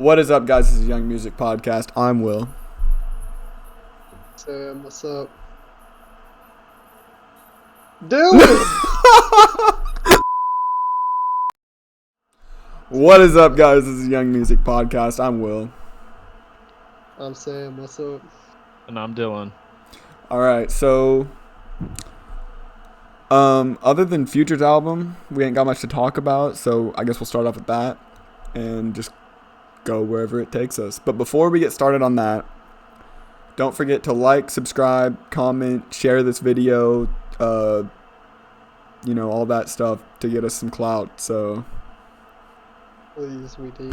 What is up, guys? This is Young Music Podcast. I'm Will. Sam, what's up? Dylan! What is up, guys? This is Young Music Podcast. I'm Will. I'm Sam, what's up? And I'm Dylan. All right, so other than Future's album, we ain't got much to talk about, so I guess we'll start off with that and just go wherever it takes us. But before we get started on that, don't forget to like, subscribe, comment, share this video, all that stuff to get us some clout. So Please, we do.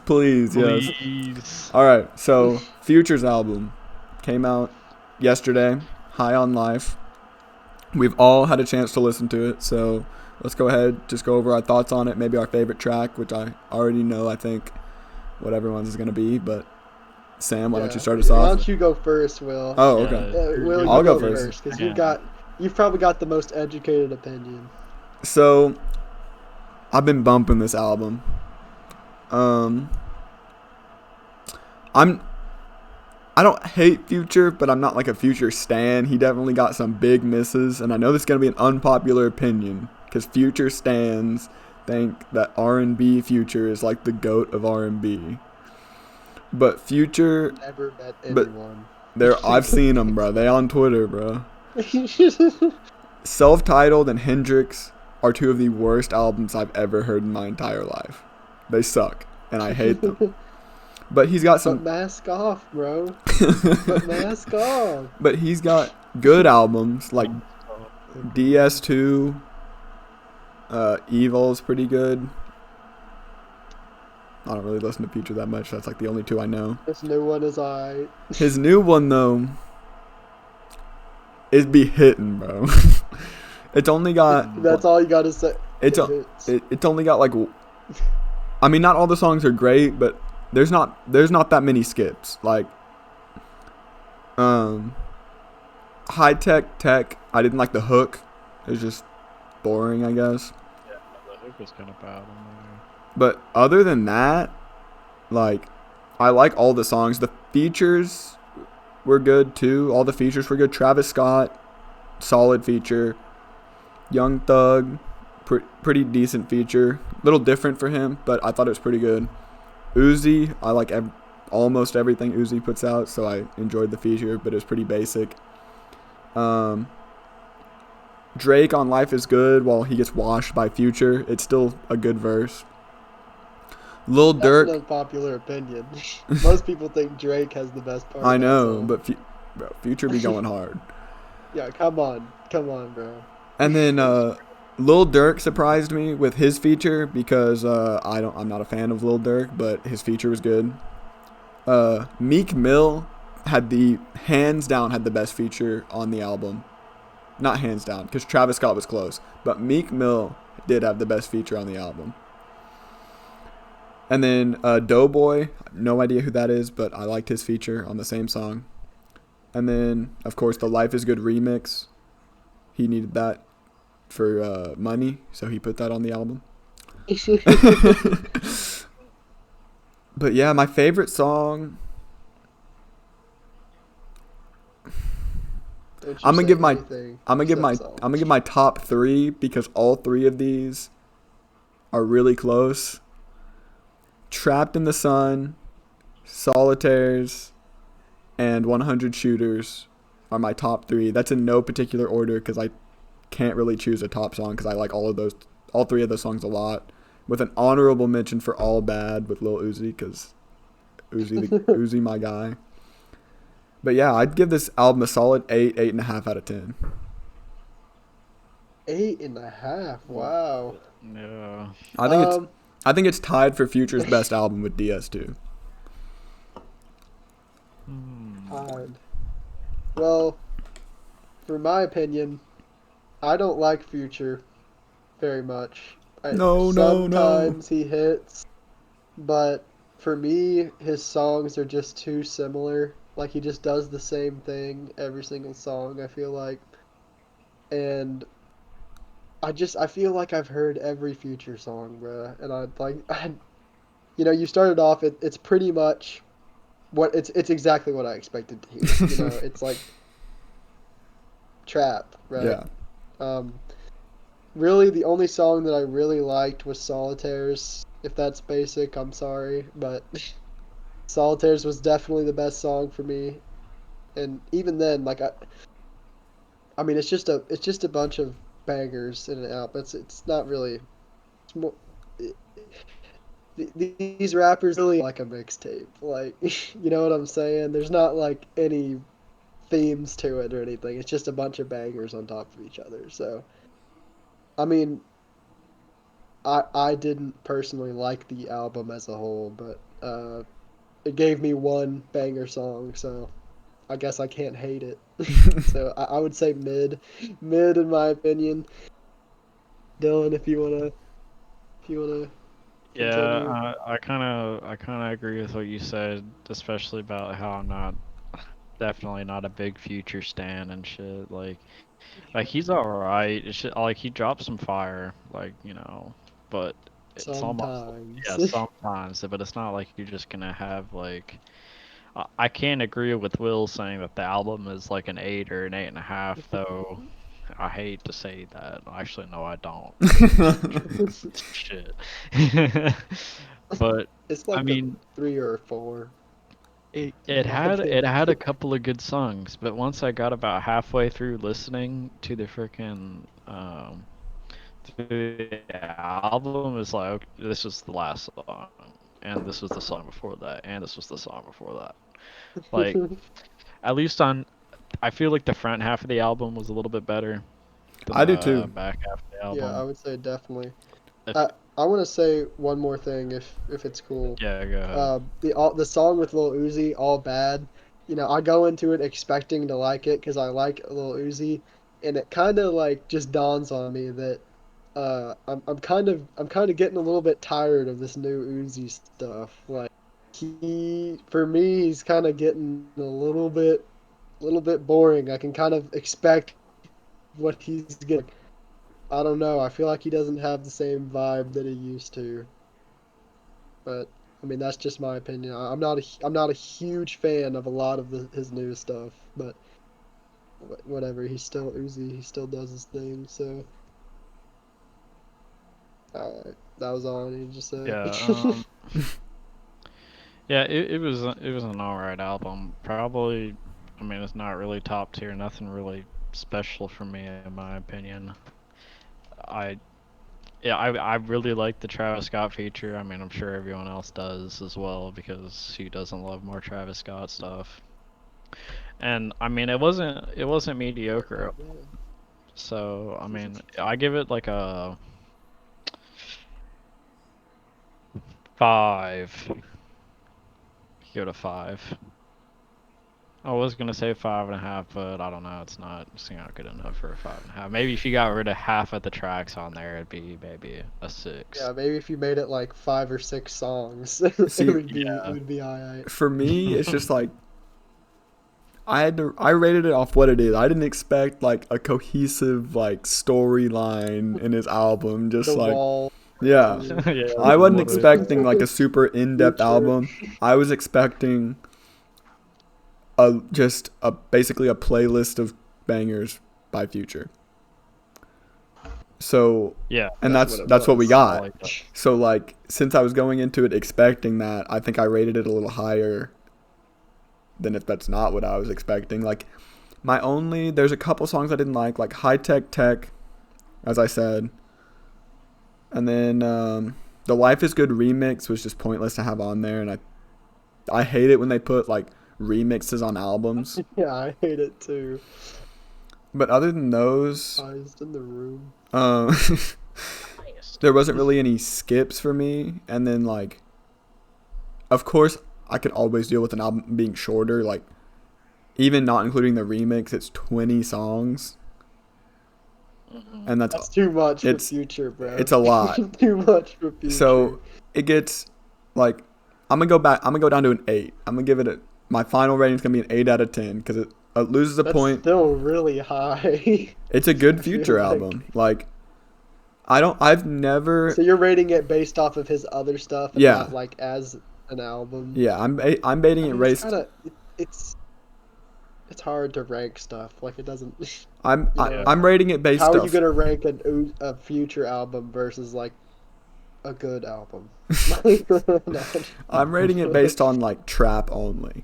Please, yes. Please. All right, so Future's album came out yesterday, High on Life. We've all had a chance to listen to it, so let's go ahead, just go over our thoughts on it, maybe our favorite track, which I already know, I think, what everyone's is going to be, but Sam, why don't you start us Why off? don't you go first, Will? Oh, okay. Will, I'll you go go first. because Yeah. you've probably got the most educated opinion. So, I've been bumping this album. I don't hate Future, but I'm not like a Future stan. He definitely got some big misses, and I know this is gonna be an unpopular opinion because Future stans think that R&B Future is like the GOAT of R&B. But Future, Never met But- anyone. I've seen them, bro. They on Twitter, bro. Self-Titled and Hendrix are two of the worst albums I've ever heard in my entire life. They suck, and I hate them. But he's got But some. mask off, bro. But mask off. But he's got good albums like DS2. Evil's pretty good. I don't really listen to Future that much. That's like the only two I know. This new one is alright. His new one though is be hitting, bro. It's only got. That's all you gotta say. It's only got like. I mean, not all the songs are great, but there's not that many skips. Like, High Tech. I didn't like the hook. It was just boring, I guess. Yeah, the hook was kind of bad on there. But other than that, like, I like all the songs. The features were good too. All the features were good. Travis Scott, solid feature. Young Thug, pretty decent feature. Little different for him, but I thought it was pretty good. Uzi, I like almost everything Uzi puts out, so I enjoyed the feature, but it was pretty basic. Drake on Life is Good while he gets washed by Future. It's still a good verse. Lil That's Durk, an unpopular opinion. Most people think Drake has the best part. I of that know, song. but Future be going hard. Yeah, come on, bro. And then Lil Durk surprised me with his feature because I'm not a fan of Lil Durk, but his feature was good. Meek Mill had hands down the best feature on the album. Not hands down, because Travis Scott was close, but Meek Mill did have the best feature on the album. And then Doughboy, no idea who that is, but I liked his feature on the same song. And then, of course, the Life is Good remix. He needed that for money, so he put that on the album. But yeah, my favorite song. I'm gonna give my top three because all three of these are really close. Trapped in the Sun, Solitaires, and 100 Shooters are my top three. That's in no particular order because I can't really choose a top song because I like all three of those songs a lot. With an honorable mention for All Bad with Lil Uzi because Uzi my guy. But yeah, I'd give this album a solid 8.5 out of 10. 8.5. Wow. Yeah. I think it's tied for Future's best album with DS2. Hard. Well, for my opinion, I don't like Future very much. Sometimes he hits, but for me, his songs are just too similar. Like, he just does the same thing every single song, I feel like. And I feel like I've heard every Future song, bruh. And you started off. It's pretty much what it's exactly what I expected to hear. It's like trap, right? Yeah. Um, Really, the only song that I really liked was Solitaires. If that's basic, I'm sorry, but Solitaires was definitely the best song for me. And even then, like I mean, it's just a bunch of bangers in and out. But it's not really. It's more. It, these rappers really like a mixtape. Like, you know what I'm saying? There's not like any themes to it or anything. It's just a bunch of bangers on top of each other. So, I mean, I didn't personally like the album as a whole, but it gave me one banger song, so I guess I can't hate it. So I would say mid in my opinion. Dylan, if you wanna Yeah, continue. I kind of agree with what you said, especially about how I'm not definitely not a big Future stan and shit. Like he's alright. It's just, like he dropped some fire, but it's almost Sometimes. yeah sometimes, but it's not like you're just gonna have like. I can't agree with Will saying that the album is like an 8 or an 8.5, though. I hate to say that. Actually, no, I don't, because shit. But It's I like a mean, 3 or 4 it in my had a opinion. couple of good songs, but once I got about halfway through listening to the freaking to the album, it's like, okay, this is the last song, and this was the song before that, and this was the song before that. Like, at least I feel like the front half of the album was a little bit better than I do the too. back half of the Yeah, I album. would say definitely. If I want to say one more thing if it's cool. Yeah, go ahead. The song with Lil Uzi, All Bad. I go into it expecting to like it because I like Lil Uzi, and it kind of like just dawns on me that I'm kind of getting a little bit tired of this new Uzi stuff. Like for me, he's kind of getting a little bit boring. I can kind of expect what he's getting. I don't know. I feel like he doesn't have the same vibe that he used to. But I mean, that's just my opinion. I'm not a huge fan of a lot of his new stuff, but whatever. He's still Uzi. He still does his thing. So that was all I needed to say. Yeah, yeah, it was an alright album. Probably, I mean, it's not really top tier. Nothing really special for me, in my opinion. I Yeah, I really like the Travis Scott feature. I mean, I'm sure everyone else does as well, because who doesn't love more Travis Scott stuff? And I mean, it wasn't mediocre. So I mean, I give it like a 5. Give it a 5. I was gonna say 5.5, but I don't know. It's not good enough for a 5.5. Maybe if you got rid of half of the tracks on there, it'd be maybe a 6. Yeah, maybe if you made it like 5 or 6 songs, it See, would be it Yeah. would be alright. for me, it's just like I rated it off what it is. I didn't expect like a cohesive like storyline in his album. Just The like, Wall, yeah, Yeah, I the wasn't one expecting like a super in-depth Future. album. I was expecting basically a playlist of bangers by Future. So, Yeah, and That's that's what it that's what we was. I got. like that. So like, since I was going into it expecting that, I think I rated it a little higher than if that's not what I was expecting. Like, there's a couple songs I didn't like High Tech, as I said, and then the Life Is Good remix was just pointless to have on there, and I hate it when they put like remixes on albums. Yeah, I hate it too. But other than those, Eyes in the room. um, there wasn't really any skips for me. And then like, of course, I could always deal with an album being shorter. Like, even not including the remix, it's 20 songs, and That's too much for it's Future, bro. it's a lot. Too much for Future. So it gets like, I'm gonna go back. I'm gonna go down to an 8. I'm gonna give it my final rating is gonna be an 8 out of 10 because it loses a That's point. still really high. It's a good I feel Future like. album. Like, I've never. So you're rating it based off of his other stuff, and not like as an album. Yeah, I'm baiting it based. It's hard to rank stuff. Like it doesn't. I'm rating it based. How are you gonna rank a Future album versus like a good album? I'm rating it based on like trap only,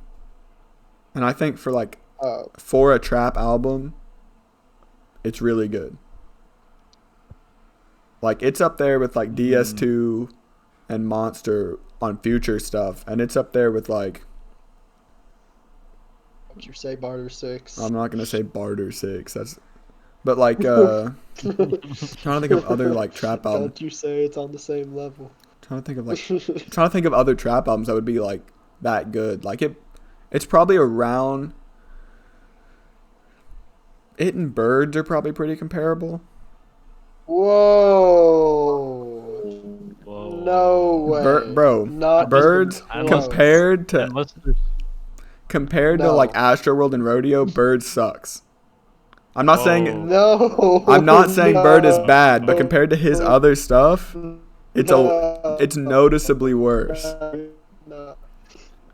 and I think for a trap album, it's really good. Like it's up there with like DS2 and Monster on Future stuff, and it's up there with like. Would you say Barter 6? I'm not gonna say Barter 6. But like trying to think of other like trap albums. Don't you say it's on the same level? Trying to think of other trap albums that would be like that good. Like it's probably around. It and Birds are probably pretty comparable. Whoa. No way. Bro, not Birds compared to like Astroworld and Rodeo, Bird sucks. I'm not saying Bird is bad, but compared to his other stuff, it's noticeably worse.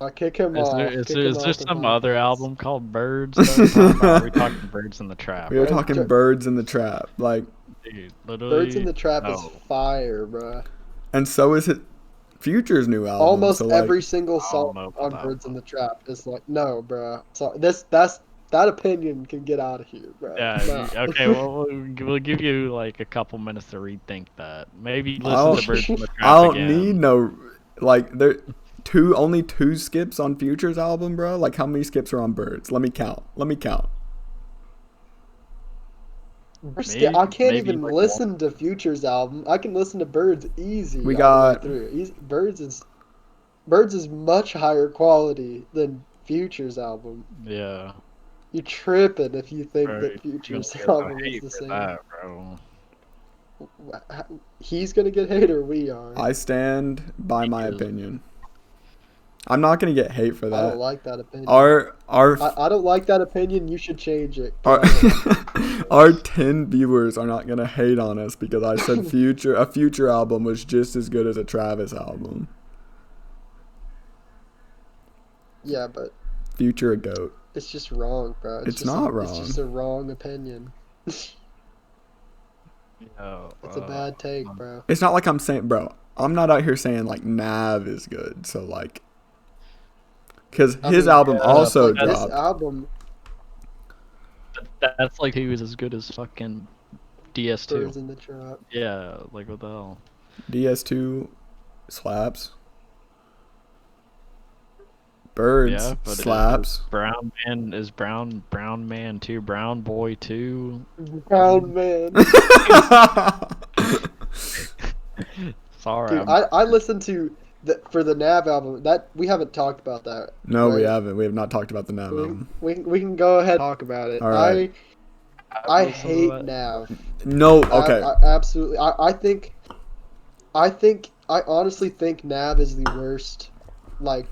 I'll kick him off. Is there some other album called Birds? We're talking Birds in the Trap. We were talking Birds in the Trap, like. Dude, literally. Birds in the Trap is fire, bruh. And so is it. Future's new album. Almost every single song on Birds in the Trap is like, no, bruh. So that opinion can get out of here, bruh. Yeah. No. Okay. Well, we'll give you like a couple minutes to rethink that. Maybe listen to Birds in the Trap I don't again. need no like there. Only two skips on Future's album, bro. Like how many skips are on Birds? Let me count. I can't even listen to Future's album. I can listen to Birds easy. Birds is much higher quality than Future's album. Yeah. You're tripping if you think that Future's album is the same. Bro. He's gonna get hate, or we are. I stand by my opinion. I'm not gonna get hate for that. I don't like that opinion. I don't like that opinion. You should change it. Our 10 viewers are not gonna hate on us because I said a Future album was just as good as a Travis album. Yeah, but Future a goat. It's just wrong, bro. It's not wrong. It's just a wrong opinion. It's a bad take, bro. It's not like I'm saying, bro. I'm not out here saying like Nav is good. So like. Because his album also dropped. This album. That's like he was as good as fucking DS2. Birds in the Trap. Yeah, like what the hell? DS2 slaps. Birds slaps. Brown Man 2, Brown Boy 2. Brown Man. Sorry. Dude, I listened to. For the Nav album, that we haven't talked about that. No, right? We haven't. We have not talked about the Nav album. We can go ahead and talk about it. All right. I hate Nav. No, okay. I absolutely. I honestly think Nav is the worst, like,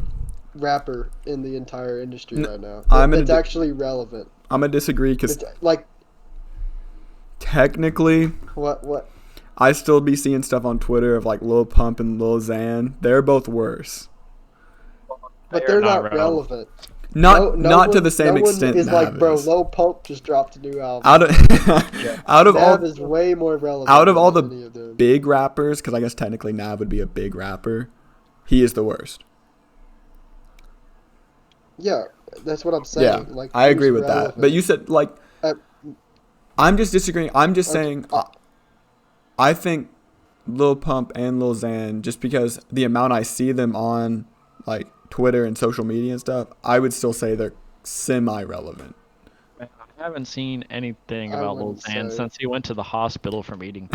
rapper in the entire industry right now. It's actually relevant. I'm gonna disagree because, like, technically, what. I still be seeing stuff on Twitter of like Lil Pump and Lil Xan. They're both worse. But they're not relevant. Not to the same extent. Is like, bro, Lil Pump just dropped a new album. Nav is way more relevant. Out of all the big rappers, because I guess technically Nav would be a big rapper, he is the worst. Yeah, that's what I'm saying. Yeah, like, I agree with that. But you said like, I'm just disagreeing. I'm just saying. I think Lil Pump and Lil Xan, just because the amount I see them on like Twitter and social media and stuff, I would still say they're semi-relevant. I haven't seen anything about Lil Xan since he went to the hospital from eating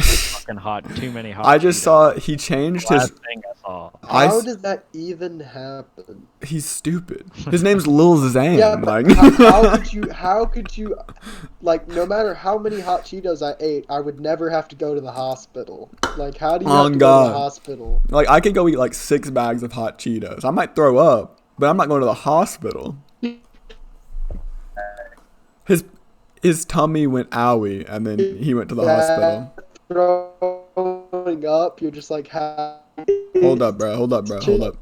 too many hot I just saw he changed his. Thing I saw. How did that even happen? He's stupid. His name's Lil Xan. Yeah, like. how could you, like, no matter how many hot Cheetos I ate, I would never have to go to the hospital. Like, how do you have to go to the hospital? Like, I could go eat like 6 bags of hot Cheetos. I might throw up, but I'm not going to the hospital. His tummy went owie, and then he went to the hospital. growing up, you're just like, hold up, bro. Hold up.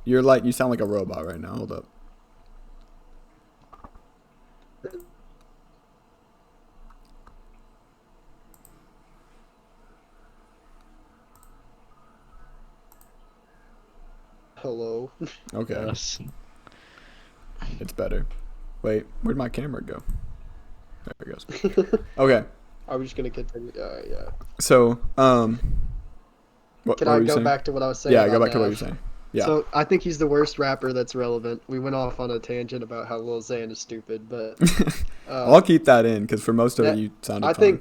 You sound like a robot right now. Hold up. Hello. Okay. Yes. It's better. Wait, where'd my camera go? There it goes. Okay. Are we just gonna continue? Yeah. So, Can I go back to what I was saying? Yeah, go back to what you're saying. Yeah. So I think he's the worst rapper that's relevant. We went off on a tangent about how Lil Xan is stupid, but I'll keep that in because for most of it you sounded fine.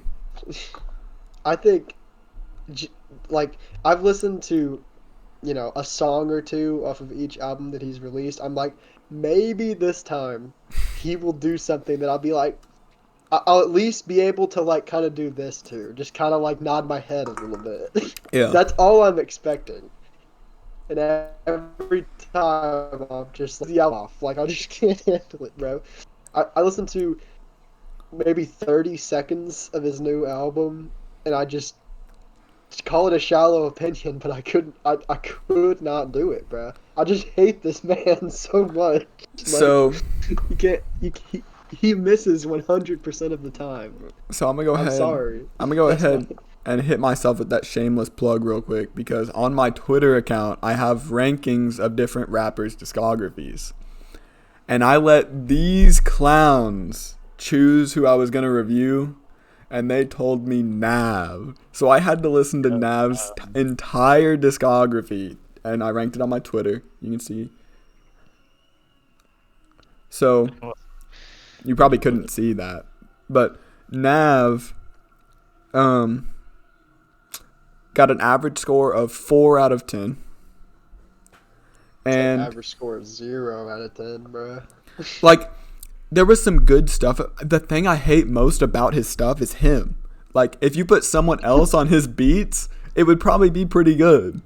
I think, like, I've listened to, a song or two off of each album that he's released. I'm like, maybe this time he will do something that I'll be like, I'll at least be able to, like, kind of do this too. Just kind of, like, nod my head a little bit. Yeah. That's all I'm expecting. And every time I'm just like, yell off. Like, I just can't handle it, bro. I listened to maybe 30 seconds of his new album, and I just call it a shallow opinion, but I could not do it, bro. I just hate this man so much. So he misses 100% of the time. So I'm gonna go ahead and hit myself with that shameless plug real quick because on my Twitter account I have rankings of different rappers' discographies, and I let these clowns choose who I was gonna review, and they told me Nav. So I had to listen to Nav's entire discography, and I ranked it on my Twitter. You can see. So you probably couldn't see that, but Nav got an average score of 4 out of 10. And average score of 0 out of 10, bro. Like, there was some good stuff. The thing I hate most about his stuff is him. Like, if you put someone else on his beats, it would probably be pretty good.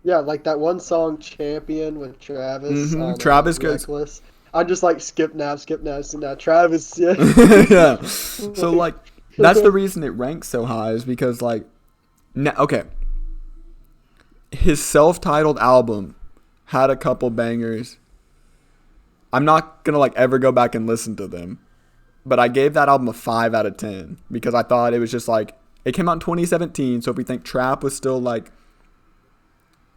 Yeah, like that one song, Champion, with Travis. Travis Reckless. I'm just like, skip Nav. Travis, yeah. Yeah. So, like, that's the reason it ranks so high is because, like, okay. His self-titled album had a couple bangers. I'm not going to, like, ever go back and listen to them. But I gave that album a 5 out of 10 because I thought it was just, like, it came out in 2017. So if we think trap was still, like,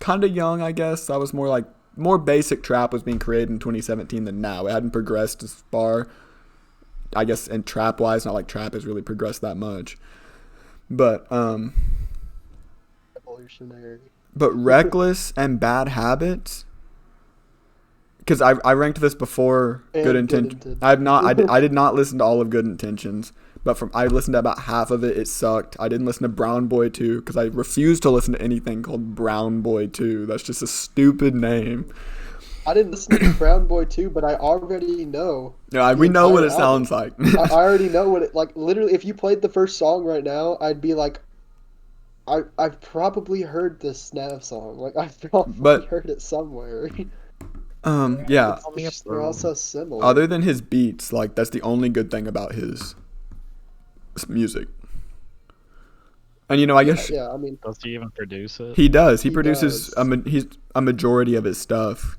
kind of young, I guess. That was more basic trap was being created in 2017 than now. It hadn't progressed as far, I guess, and trap-wise. Not like trap has really progressed that much. But, Reckless and Bad Habits, because I ranked this before Good Intentions. I did not listen to all of Good Intentions, but I listened to about half of it. It sucked. I didn't listen to Brown Boy 2 because I refuse to listen to anything called Brown Boy 2. That's just a stupid name. I didn't listen to Brown Boy 2, but I already know. Yeah, we know what it sounds like. I already know what it, like, literally, if you played the first song right now, I'd be like, I've probably heard this Nav song. Like, I've probably heard it somewhere. Yeah. They're all so similar. Other than his beats, like, that's the only good thing about his music. And, I guess... Yeah, I mean... Does he even produce it? He does. He produces he's a majority of his stuff.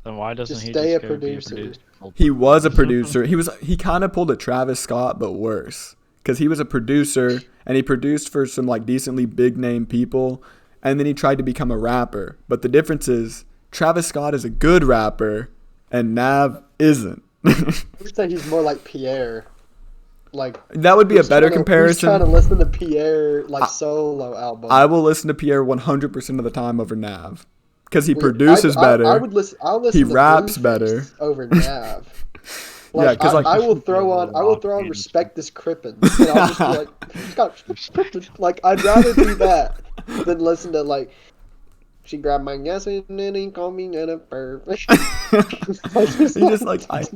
Then why doesn't he stay just a go producer? be a producer? He was a producer. He kind of pulled a Travis Scott, but worse. Because he was a producer, and he produced for some, like, decently big-name people, and then he tried to become a rapper. But the difference is, Travis Scott is a good rapper, and Nav isn't. I would say he's more like Pierre. Like, that would be a better comparison. Who's trying to listen to Pierre, like, solo album? I will listen to Pierre 100% of the time over Nav. Because he produces better. I'll listen he to raps Blueface better over Nav. Like, yeah, because, like, I will throw on Respect This Crippin', and I'll just be like, he's got Crippin'. Like, I'd rather do that than listen to, like, she grabbed my gas and then he called me in a perfect.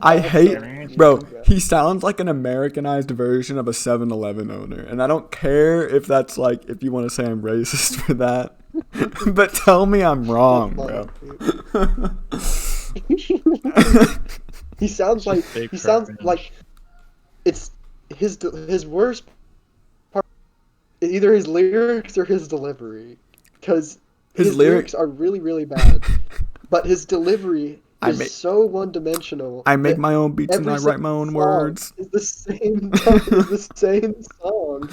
I hate, bro, he sounds like an Americanized version of a 7-Eleven owner. And I don't care if that's, like, if you want to say I'm racist for that. But tell me I'm wrong, bro. He sounds like it's his worst part. either his lyrics or his delivery, because his lyrics are really, really bad, but his delivery is so one-dimensional. I make my own beats and I write my own words. Is the same song,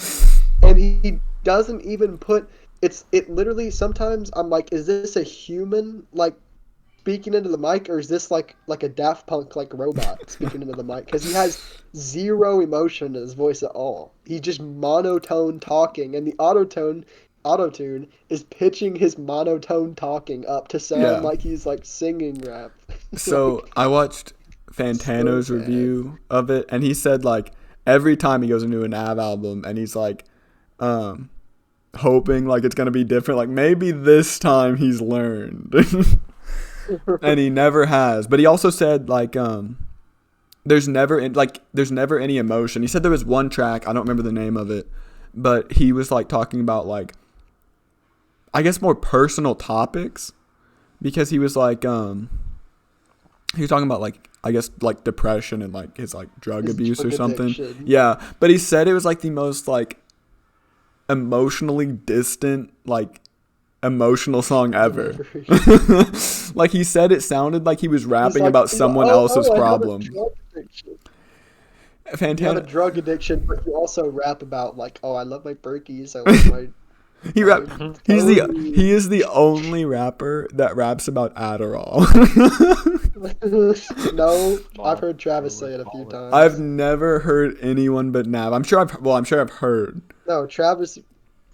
and he doesn't even put it. Literally, sometimes I'm like, is this a human like speaking into the mic, or is this like a Daft Punk like robot speaking into the mic? Because he has zero emotion in his voice at all. He's just monotone talking, and the autotune is pitching his monotone talking up to sound like he's like singing rap. So I watched Fantano's review of it, and he said like every time he goes into a Nav album, and he's like hoping like it's gonna be different, like maybe this time he's learned. And he never has. But he also said like there's never any emotion. He said there was one track, I don't remember the name of it, but he was like talking about like I guess more personal topics, because he was like he was talking about like I guess like depression and like his like drug abuse or something. Addiction. Yeah, but he said it was like the most like emotionally distant like emotional song ever. Like he said it sounded like he was rapping about someone else's problem. You have a drug addiction, but you also rap about like, oh, I love my Berkeys, I love my He is the only rapper that raps about Adderall. No, I've heard Travis say it a few times. I've never heard anyone but Nav. I'm sure I've heard. No, Travis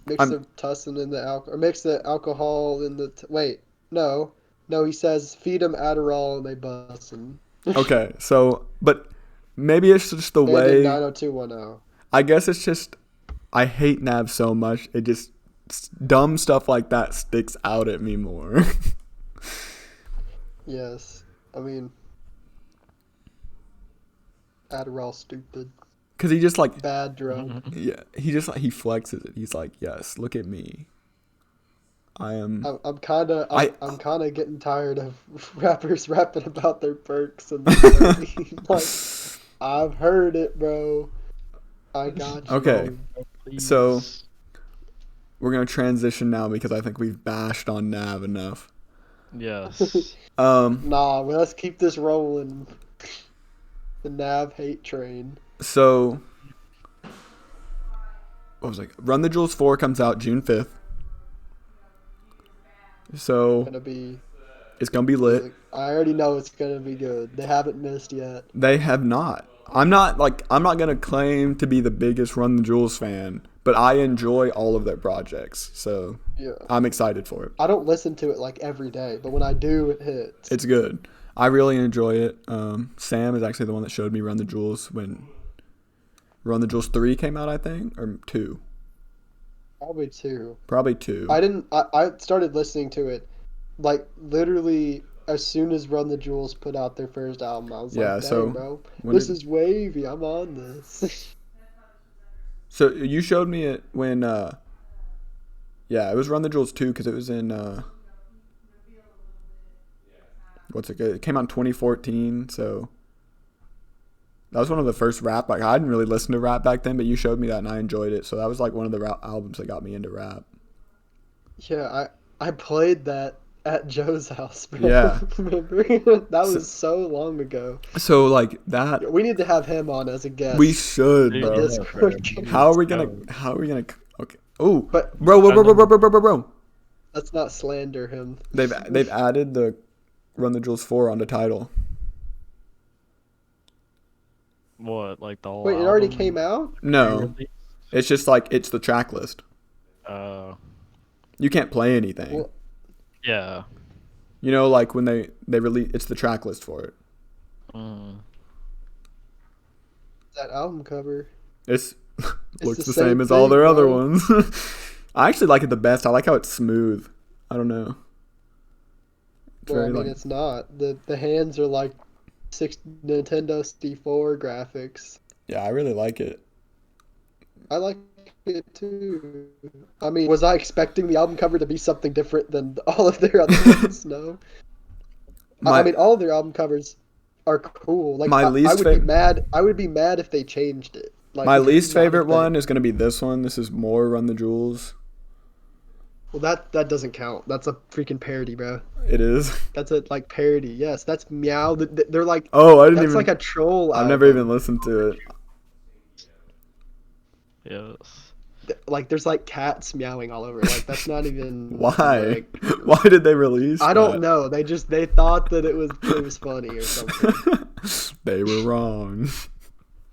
mix the tussin in the alcohol, or mix the alcohol in the no, he says feed them Adderall and they bussin'. Okay, so but maybe it's just the way 90210. I guess it's just I hate Nav so much, it just dumb stuff like that sticks out at me more. Yes, I mean Adderall stupid. Cause he just like bad drug. Yeah, he just like he flexes it. He's like, yes, look at me. I'm kind of getting tired of rappers rapping about their perks and like, I've heard it, bro. I got you. Okay, so we're gonna transition now because I think we've bashed on Nav enough. Yes. Nah, let's keep this rolling. The Nav hate train. So, what was it? Run the Jewels 4 comes out June 5th. So, it's gonna be lit. I already know it's gonna be good. They haven't missed yet. They have not. I'm not gonna claim to be the biggest Run the Jewels fan, but I enjoy all of their projects. So, yeah, I'm excited for it. I don't listen to it like every day, but when I do, it hits. It's good. I really enjoy it. Sam is actually the one that showed me Run the Jewels when Run the Jewels 3 came out, I think, or 2. Probably 2. I started listening to it, like, literally as soon as Run the Jewels put out their first album. I was like, dang, bro, this is wavy. I'm on this. So you showed me it when, it was Run the Jewels 2 because it was in, it came out in 2014, so that was one of the first rap. Like, I didn't really listen to rap back then, but you showed me that and I enjoyed it. So that was like one of the albums that got me into rap. Yeah, I played that at Joe's house, bro. Yeah. Remember? That was so long ago. So like that. We need to have him on as a guest. We should, bro. How are we gonna? Okay. Oh, but bro. Let's not slander him. They've added the Run the Jewels 4 on the title. What, like the whole Wait, it already came out? No. It's just like, it's the track list. You can't play anything. Well, yeah. You know, like when they release, it's the track list for it. That album cover. It's looks the same as all their other ones. I actually like it the best. I like how it's smooth. I don't know. It's not. The hands are like Nintendo 64 graphics. Yeah, I really like it. I like it too. I mean, was I expecting the album cover to be something different than all of their other ones? No. I mean, all of their album covers are cool. Like, I would be mad if they changed it. Like, My least not a favorite thing. one is gonna be this one. This is more Run the Jewels. Well, that doesn't count. That's a freaking parody, bro. It is. That's a like parody. Yes, that's Meow. They're like Oh, I didn't that's even. like a troll I've never even album. listened to it. Yes. Like there's like cats meowing all over. Like that's not even Why? like Why did they release I that? don't know. They thought that it was funny or something. They were wrong.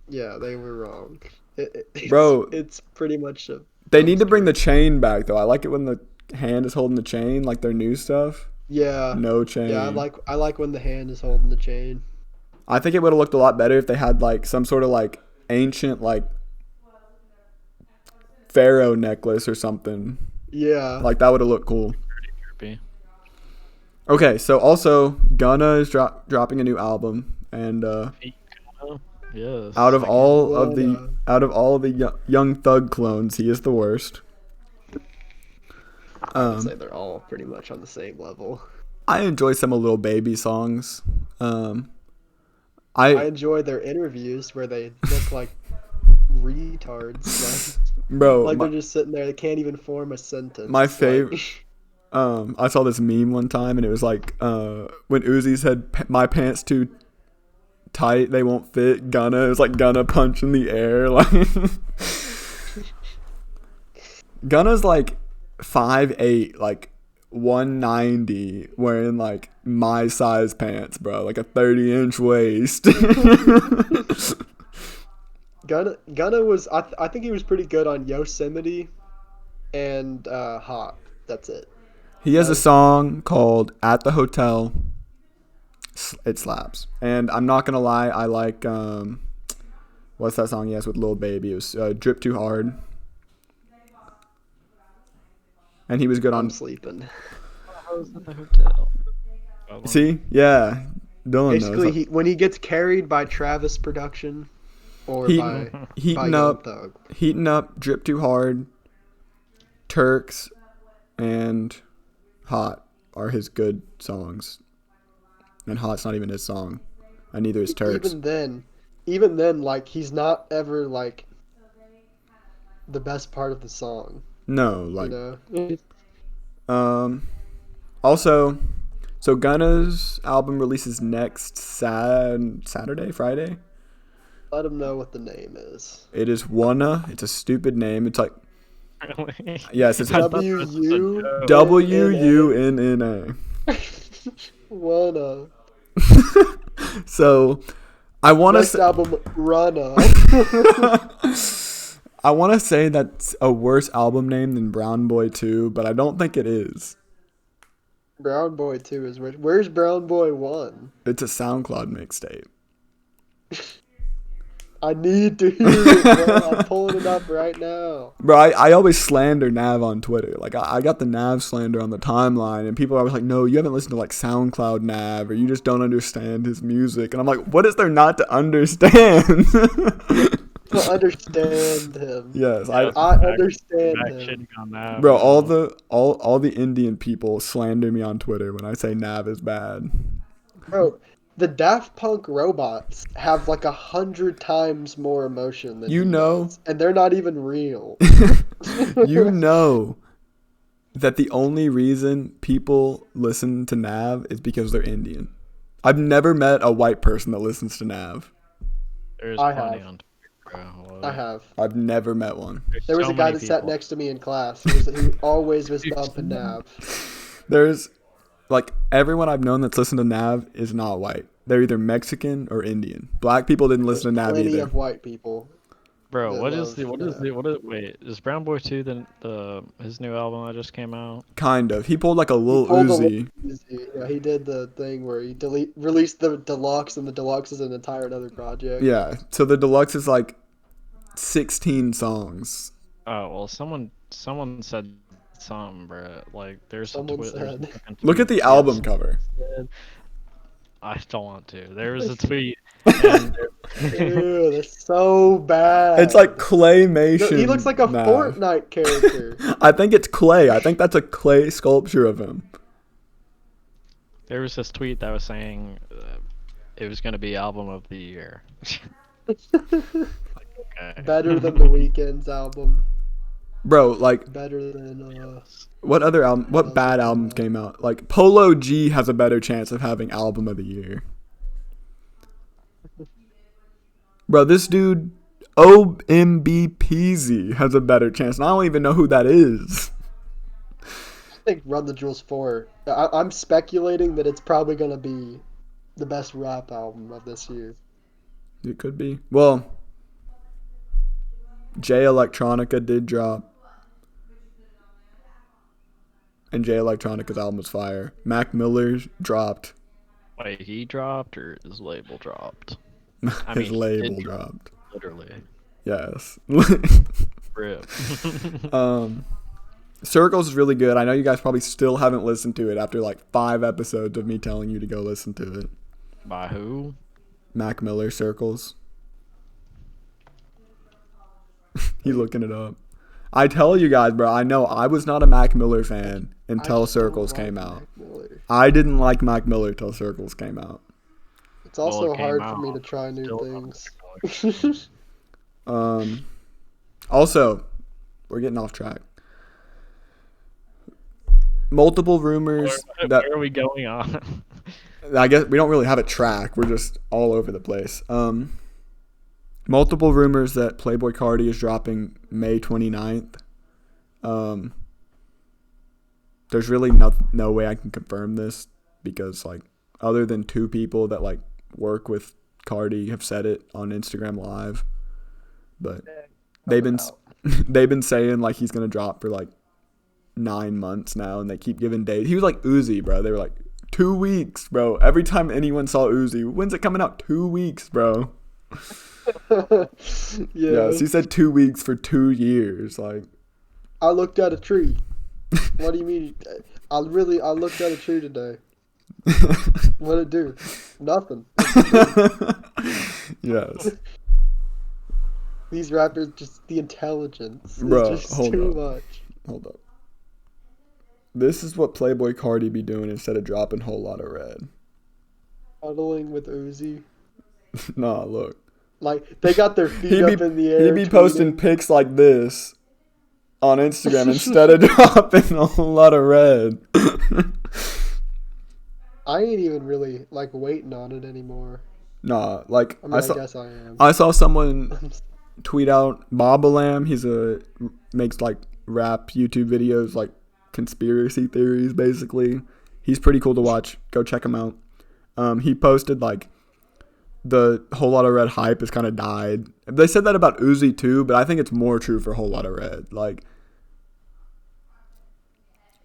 Yeah, they were wrong. Bro, it's pretty much a. they need to bring the chain back though. I like it when the hand is holding the chain, like their new stuff. Yeah. No chain. Yeah, I like when the hand is holding the chain. I think it would have looked a lot better if they had like some sort of like ancient like pharaoh necklace or something. Yeah. Like that would have looked cool. Pretty trippy. Okay, so also Gunna is dropping a new album, and Yes. out of all of Gunna. the Young Thug clones, he is the worst. I would say they're all pretty much on the same level. I enjoy some of Lil Baby songs. I I enjoy their interviews where they look like retards. bro, Like they're just sitting there. They can't even form a sentence. my Like, favorite. I saw this meme one time, and it was like when Uzi said my pants too tight, they won't fit. Gunna, it was like Gunna punch in the air. Like Gunna's like 5'8", like 190, wearing like my size pants, bro, like a 30-inch waist. Gunna was. I think he was pretty good on Yosemite and Hot. That's it. He has a song called "At the Hotel." It slaps, and I'm not gonna lie, I like what's that song he has with Lil Baby? It was "Drip Too Hard," and he was good on. I'm sleeping. I was in the hotel. See, yeah, Dylan Basically, knows. when he gets carried by Travis Production or by Heating Young up, Thug. heating up, "Drip Too Hard," Turks, and "Hot" are his good songs. And "Hot's" not even his song, and neither is Turks. Even then, like he's not ever like the best part of the song. No, like You know? Also, so Gunna's album releases next Saturday, Friday. Let him know what the name is. It is Wanna. It's a stupid name. It's like Really? yes, it's WUNNA. WUNNA. Wanna. So I want Next to. album, Runna. I want to say that's a worse album name than Brown Boy 2, but I don't think it is. Brown Boy 2 is rich. Where's Brown Boy 1? It's a SoundCloud mixtape. I need to hear it, bro. I'm pulling it up right now. Bro, I always slander Nav on Twitter. Like, I got the Nav slander on the timeline, and people are always like, no, you haven't listened to, like, SoundCloud Nav, or you just don't understand his music. And I'm like, what is there not to understand? I understand him. Yes, I understand him. Shitting on that. Bro, all the Indian people slander me on Twitter when I say Nav is bad. Bro, the Daft Punk robots have like 100 times more emotion than You he know. does, and they're not even real. You know that the only reason people listen to Nav is because they're Indian. I've never met a white person that listens to Nav. There's I plenty have. on Twitter, bro. I have. I've never met one. There's There was so a guy many that sat people. next to me in class who always was bumping Nav. There's like everyone I've known that's listened to Nav is not white. They're either Mexican or Indian. Black people didn't listen to Nav Plenty either. of white people. Bro, that what is love wait, is Brown Boy 2 the his new album that just came out? Kind of. He pulled like a He little pulled a Uzi. Yeah, he did the thing where he released the deluxe, and the deluxe is an entire other project. Yeah. So the deluxe is like 16 songs. Oh, well, someone said something, bro. Like there's Someone a tweet. There's a said. fucking Look at tweet the album that cover. said- I don't want to. There was a tweet. And Ew, that's so bad. It's like claymation. He looks like a Nav. Fortnite character. I think it's clay. I think that's a clay sculpture of him. there was this tweet that was saying it was gonna be album of the year. Okay. Better than The Weeknd's album. Bro, like, better than what other album? What bad albums came out? Like, Polo G has a better chance of having album of the year. Bro, this dude OMBPZ has a better chance, and I don't even know who that is. I think Run the Jewels 4. I'm speculating that it's probably gonna be the best rap album of this year. It could be. Well, Jay Electronica did drop. And Jay Electronica's album was fire. Mac Miller's dropped. Wait, he dropped or his label dropped? His label dropped. Literally. Yes. Rip. Circles is really good. I know you guys probably still haven't listened to it after like 5 episodes of me telling you to go listen to it. By who? Mac Miller, Circles. He's looking it up. I tell you guys, bro, I know I was not a Mac Miller fan until Circles came out. I didn't like Mac Miller till Circles came out. It's also hard for me to try new things. Also, we're getting off track. Multiple rumors where are we going on? I guess we don't really have a track. We're just all over the place. Multiple rumors that Playboi Carti is dropping May 29th. There's really no way I can confirm this because, like, other than 2 people that, like, work with Carti have said it on Instagram Live. But they've been saying, like, he's going to drop for, like, 9 months now, and they keep giving dates. He was like Uzi, bro. They were like, 2 weeks, bro. Every time anyone saw Uzi, when's it coming out? 2 weeks, bro. Yes, he said 2 weeks for 2 years. Like, I looked at a tree. What do you mean? I looked at a tree today. What'd it do? Nothing. Yes. These rappers, just the intelligence. Bro, is just too much. Hold up. This is what Playboi Carti be doing instead of dropping Whole Lotta Red. Huddling with Uzi. Nah, look. Like, they got their feet up in the air. He be posting pics like this on Instagram instead of dropping a whole lot of red. I ain't even really, like, waiting on it anymore. Nah, like, I guess I am. I saw someone tweet out Bobalam. He's makes, like, rap YouTube videos, like, conspiracy theories, basically. He's pretty cool to watch. Go check him out. He posted, like, the Whole Lotta Red hype has kind of died. They said that about Uzi too, but I think it's more true for Whole Lotta Red. Like,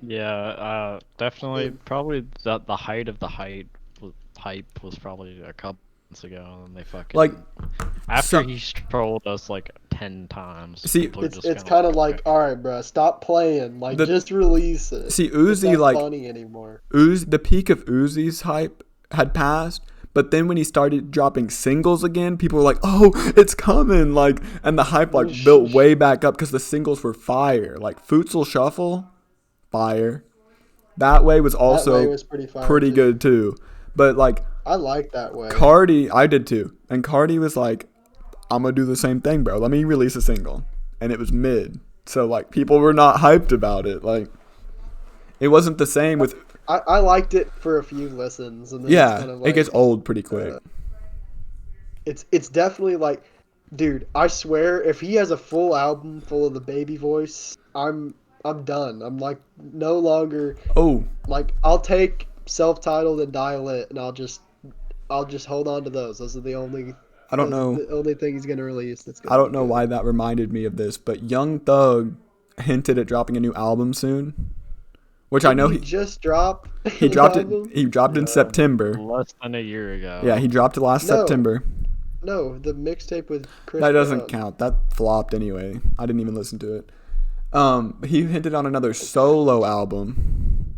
yeah, definitely. Probably the height of the hype was probably a couple months ago, and they fucking like after he trolled us like 10 times. See, it's kind of like, all right, bro, stop playing. Like, just release it. See, Uzi, it's not like, funny anymore. The peak of Uzi's hype had passed. But then when he started dropping singles again, people were like, "Oh, it's coming!" Like, and the hype like built way back up because the singles were fire. Like Futsal Shuffle, fire. That Way was also That Way was pretty good too. But like, I like That Way. Carti, I did too. And Carti was like, "I'm gonna do the same thing, bro. Let me release a single," and it was mid. So like, people were not hyped about it. Like, it wasn't the same with. I liked it for a few listens, and then yeah, it's kind of like, it gets old pretty quick. It's definitely like, dude, I swear, if he has a full album full of the baby voice, I'm done. I'm like no longer. Oh, like I'll take self-titled and Dial It, and I'll just hold on to those. Those are the only. I don't know. The only thing he's gonna release. I don't know why that reminded me of this, but Young Thug hinted at dropping a new album soon. Which I know he just dropped. He dropped it. He dropped in September. Less than a year ago. Yeah, he dropped it last September. No, the mixtape with Chris. That doesn't count. That flopped anyway. I didn't even listen to it. He hinted on another solo album.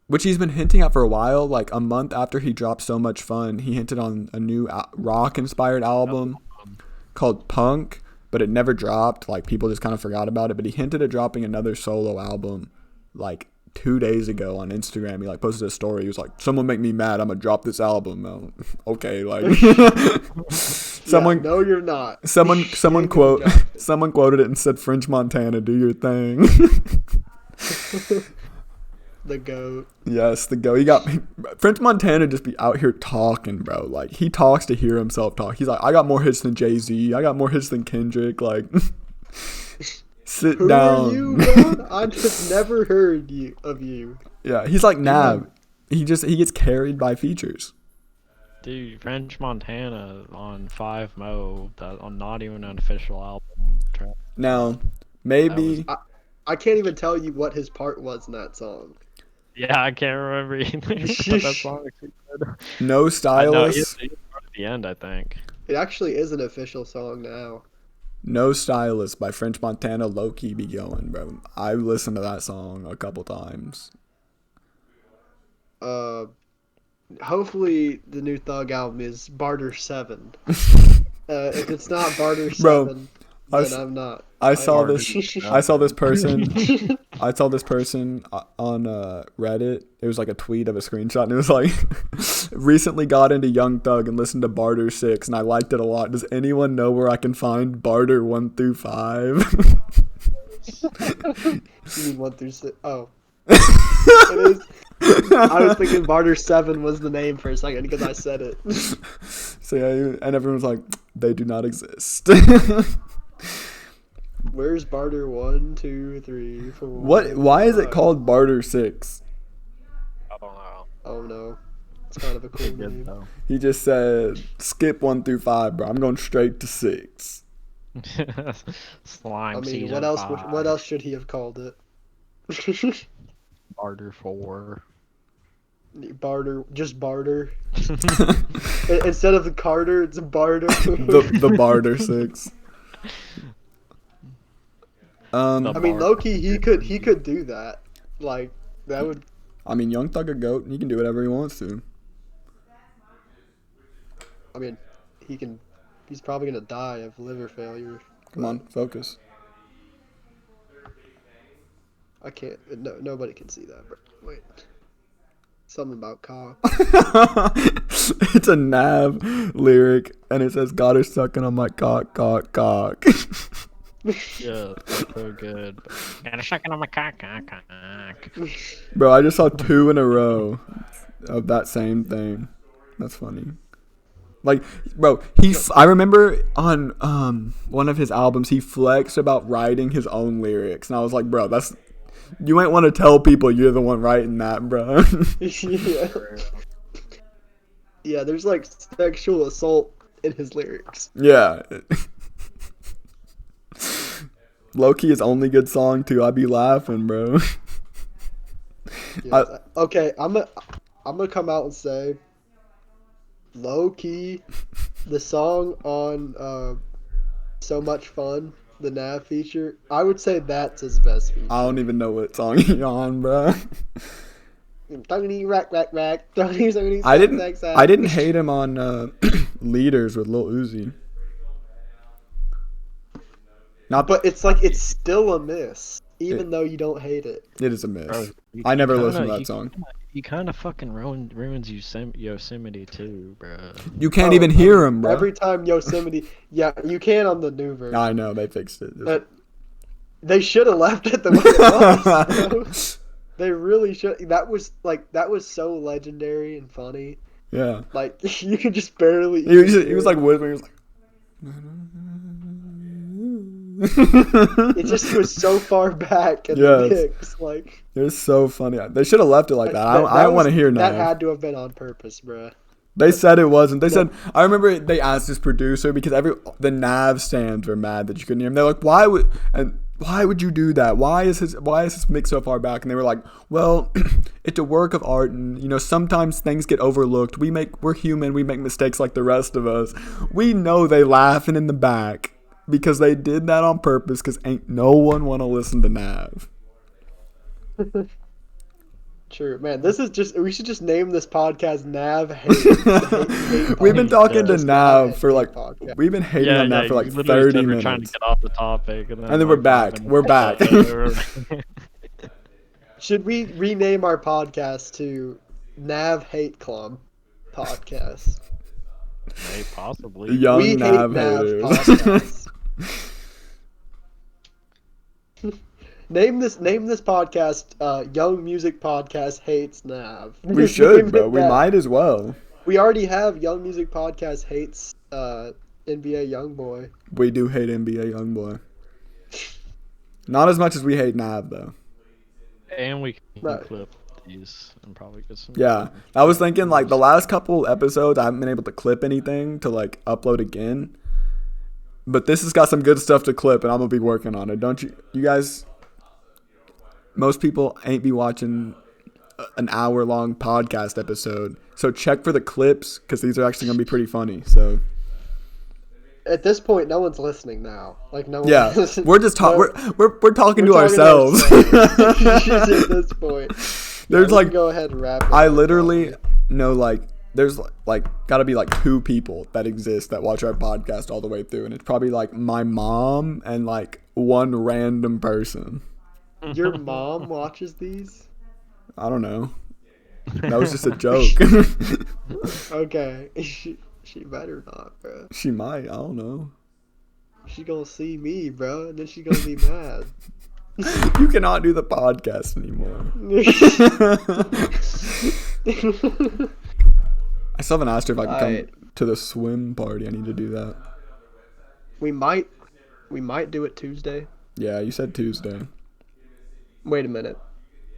Which he's been hinting at for a while. Like a month after he dropped So Much Fun, he hinted on a new rock-inspired album called Punk. But it never dropped. Like, people just kind of forgot about it. But he hinted at dropping another solo album, like, 2 days ago on Instagram. He, like, posted a story. He was like, "Someone make me mad. I'm going to drop this album." Okay, like. Someone, no, you're not. Someone quoted it and said, "French Montana, do your thing." The GOAT. Yes, the GOAT. French Montana just be out here talking, bro. Like, he talks to hear himself talk. He's like, I got more hits than Jay-Z. I got more hits than Kendrick. Like, sit Who down. Are you, bro? I just never heard of you. Yeah, he's like Nav. He gets carried by features. Dude, French Montana on 5 Mo, on not even an official album track. Now, maybe I can't even tell you what his part was in that song. Yeah, I can't remember either. But that song is good. No Stylist. He's part of the end, I think. It actually is an official song now. No Stylist by French Montana low-key be going, bro. I listened to that song a couple times. Hopefully the new Thug album is Barter 7. If it's not Barter 7, bro, then I'm not. I saw this person on Reddit. It was like a tweet of a screenshot, and it was like, recently got into Young Thug and listened to Barter 6, and I liked it a lot. Does anyone know where I can find Barter 1 through 5? You mean 1 through 6? Oh. It is. I was thinking Barter 7 was the name for a second because I said it. So yeah, and everyone was like, they do not exist. Where's Barter 1, 2, 3, 4? Why is it called Barter 6? I don't know. Oh no. It's kind of a cool name. He just said, skip 1 through 5, bro. I'm going straight to 6. Slime. I mean, season what else? 5. What else should he have called it? Barter 4. Barter, just Barter. Instead of the Carter, it's Barter. the Barter 6. I mean, low-key, he could do that. Like, that would. I mean, Young Thug a GOAT. He can do whatever he wants to. I mean, he's probably gonna die of liver failure. Come on, focus. I can't. No, nobody can see that. Bro. Wait. Something about cock. It's a Nav lyric, and it says, "God is sucking on my cock, cock, cock." Yeah, that's so good. And a sucking on my cock, cock, cock. Bro, I just saw 2 in a row of that same thing. That's funny. Like, bro, I remember on one of his albums, he flexed about writing his own lyrics, and I was like, bro, you might want to tell people you're the one writing that, bro. Yeah, there's like sexual assault in his lyrics. Yeah. Low-key, his only good song too. I be laughing, bro. Yeah, okay, I'm gonna come out and say, low-key, the song on So Much Fun, the Nav feature, I would say that's his best feature. I don't even know what song he's on, bro. I didn't hate him on Leaders with Lil Uzi. But it's like, it's still a miss, even though you don't hate it. It is a miss. Bro, I never listened to that song. He kind of fucking ruins Yosemite too, bro. You can't even hear him, bro. Every time Yosemite, yeah, you can on the new version. I know, they fixed it. But they should have left it the way it was. They really should. That was so legendary and funny. Yeah. Like, you could just barely. He was like whispering. He was like. It just was so far back at the mix, like. It was so funny. They should have left it like that. I don't want to hear Nav. That had to have been on purpose, bruh. They said it wasn't. They said, I remember they asked his producer because the Nav stands were mad that you couldn't hear him. They're like, why would you do that? Why is his mix so far back? And they were like, well, it's a work of art, and sometimes things get overlooked. We're human. We make mistakes like the rest of us. We know they laughing in the back because they did that on purpose because ain't no one want to listen to Nav. True, man. We should just name this podcast Nav Hate. We've been talking to Nav for like, we've been hating on Nav for like 30 minutes. Trying to get off the topic, and then we're back. We're back. Should we rename our podcast to Nav Hate Club Podcast? Maybe, possibly. Young We Nav Hate Nav haters. podcast. Name this podcast. Young Music Podcast Hates Nav. We should, Name bro. it We that. might as well. We already have Young Music Podcast Hates NBA YoungBoy. We do hate NBA YoungBoy. Not as much as we hate Nav, though. And we can Right. clip these and probably get some. Yeah, I was thinking like the last couple episodes I haven't been able to clip anything to like upload again. But this has got some good stuff to clip, and I'm gonna be working on it. Don't you? You guys, most people ain't be watching an hour-long podcast episode, so check for the clips because these are actually gonna be pretty funny. So At this point, no one's listening now. Like no one. yeah, we're just talking. We're talking to we're ourselves. At this point, There's we like can go ahead and wrap it I up. literally know like there's like gotta be like 2 people that exist that watch our podcast all the way through, and it's probably like my mom and like one random person. Your mom watches these? I don't know. That was just a joke. Okay. She better not, bro. She might. I don't know. She gonna see me, bro, and then she gonna be mad. You cannot do the podcast anymore. I still haven't asked her if I can Alright. come to the swim party. I need to do that. we might do it Tuesday. Yeah, you said Tuesday. Wait a minute.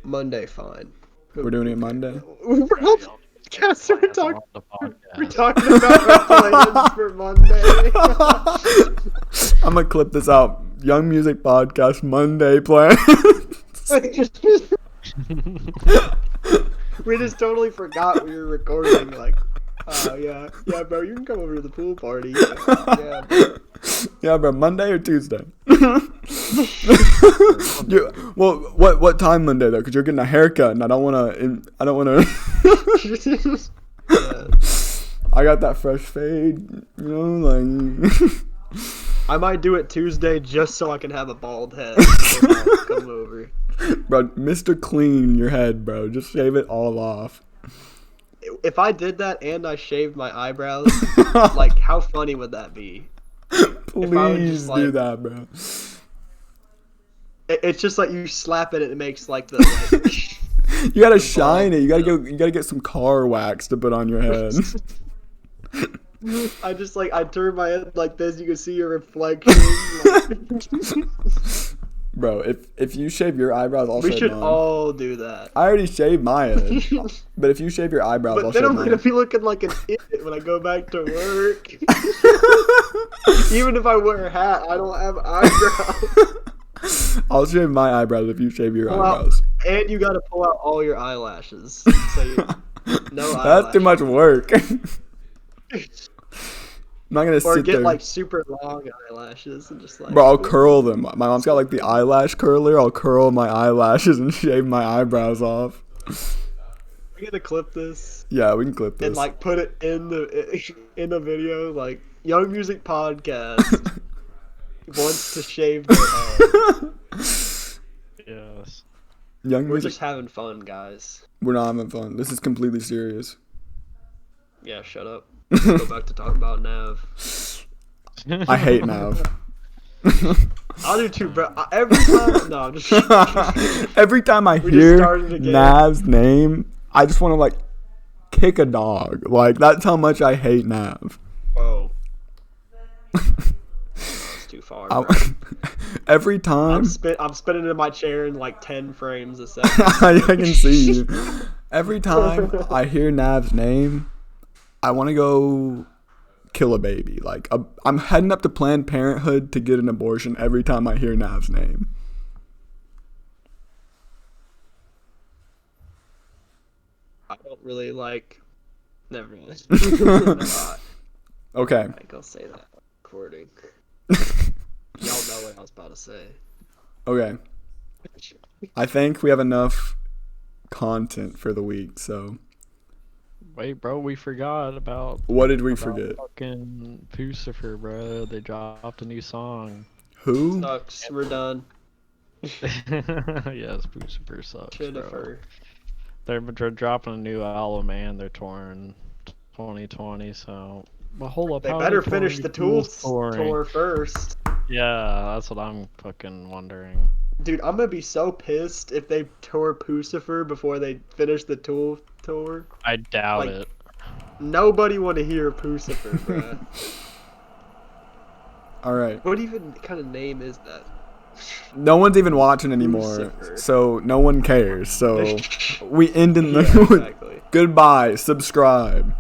Monday, fine. We're doing it Monday? We're Plans talking. on the We're podcast. talking about our plans for Monday. I'm gonna clip this out. Young Music Podcast Monday plan. We just totally forgot we were recording. Like, yeah, bro, you can come over to the pool party. Yeah, bro. Yeah, bro. Monday or Tuesday? Well, what time Monday though? Because you're getting a haircut, and I don't wanna. Yeah. I got that fresh fade, you know, like. I might do it Tuesday just so I can have a bald head. When I come over. Bro, Mr. Clean your head, bro. Just shave it all off. If I did that and I shaved my eyebrows, like, how funny would that be? Please just, do like- that, bro. It's just like you slap it and it makes like the. Like, You gotta shine it. You gotta get some car wax to put on your head. I turn my head like this, you can see your reflection. Like, Bro, if you shave your eyebrows, I'll we shave should mine. all do that. I already shaved my head. But if you shave your eyebrows, I'll But then shave I'm mine. gonna be looking like an idiot when I go back to work. Even if I wear a hat, I don't have eyebrows. I'll shave my eyebrows if you shave your Pull out- eyebrows. And you gotta pull out all your eyelashes. So no That's too much eyelashes. work. I'm not gonna Or sit get there. like super long eyelashes and just like. Bro, I'll curl them. My mom's got like the eyelash curler. I'll curl my eyelashes and shave my eyebrows off. We're gonna clip this Yeah, we can clip this. and like put it in the video, like Young Music Podcast wants to shave their head. Yes. Young We're Music. just having fun, guys. We're not having fun. This is completely serious. Yeah, shut up. Let's go back to talking about Nav. I hate Nav. I'll do too, bro. Every time, no, I'm just. Every time I We just hear started again. Nav's name, I just want to like kick a dog. Like that's how much I hate Nav. Whoa. That's too far. Bro. Every time I'm spinning in my chair in like 10 frames a second. I can see you. Every time I hear Nav's name, I want to go kill a baby. Like I'm heading up to Planned Parenthood to get an abortion every time I hear Nav's name. I don't really like. Never mind. I Okay. think I'll say that. Recording. Y'all know what I was about to say. Okay. I think we have enough content for the week. So Wait, bro, we forgot about. what did we about forget? Fucking Pucifer, bro. They dropped a new song. Who? Sucks. We're done. Yes, Pucifer sucks, bro. Jennifer. They're dropping a new album and they're touring 2020, so Well, hold up. They how are better touring finish the Tools touring? tour first. Yeah, that's what I'm fucking wondering. Dude, I'm gonna be so pissed if they tour Pucifer before they finish the Tool tour. I doubt Like, it. nobody want to hear Pucifer, bruh. All right. What even kind of name is that? No one's even watching anymore, Pucifer. so no one cares. So we end in the Yeah, exactly. goodbye. Subscribe.